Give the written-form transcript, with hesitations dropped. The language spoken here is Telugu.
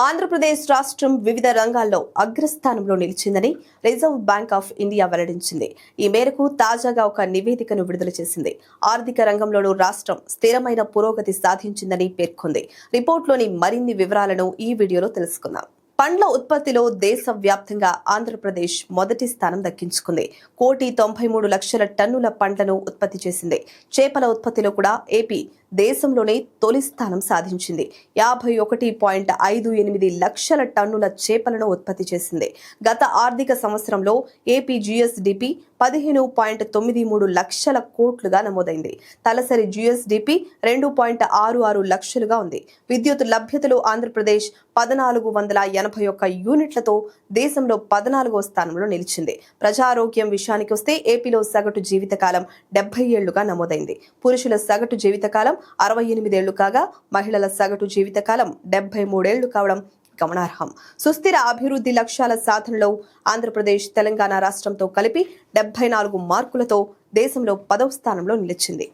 ఆంధ్రప్రదేశ్ రాష్ట్రం వివిధ రంగాల్లో అగ్రస్థానంలో నిలిచిందని రిజర్వ్ బ్యాంక్ ఆఫ్ ఇండియా వెల్లడించింది. ఈ మేరకు తాజాగా ఒక నివేదికను విడుదల చేసింది. ఆర్థిక రంగంలోనూ రాష్ట్రం స్థిరమైన పురోగతి సాధించిందని పేర్కొంది. రిపోర్ట్లోని మరిన్ని వివరాలను ఈ వీడియోలో తెలుసుకుందాం. పండ్ల ఉత్పత్తిలో దేశవ్యాప్తంగా ఆంధ్రప్రదేశ్ మొదటి స్థానం దక్కించుకుంది. 1,93,00,000 టన్నుల పండ్లను ఉత్పత్తి చేసింది. చేపల ఉత్పత్తిలో కూడా ఏపీ దేశంలోనే తొలి స్థానం సాధించింది. 51.58 లక్షల టన్నుల చేపలను ఉత్పత్తి చేసింది. గత ఆర్థిక సంవత్సరంలో ఏపీ జీఎస్డీపీ 15.93 లక్షల కోట్లుగా నమోదైంది. తలసరి జీఎస్డీపీ 2.66 లక్షలుగా ఉంది. విద్యుత్ లభ్యతలో ఆంధ్రప్రదేశ్ 1,481 యూనిట్లతో దేశంలో 14వ స్థానంలో నిలిచింది. ప్రజారోగ్యం విషయానికి వస్తే ఏపీలో సగటు జీవితకాలం 70 ఏళ్లుగా నమోదైంది. పురుషుల సగటు జీవితకాలం 68 ఏళ్లు కాగా మహిళల సగటు జీవితకాలం 73 ఏళ్లు కావడం గమనార్హం. సుస్థిర అభివృద్ధి లక్ష్యాల సాధనలో ఆంధ్రప్రదేశ్ తెలంగాణ రాష్ట్రంతో కలిపి 74 మార్కులతో దేశంలో 10వ స్థానంలో నిలిచింది.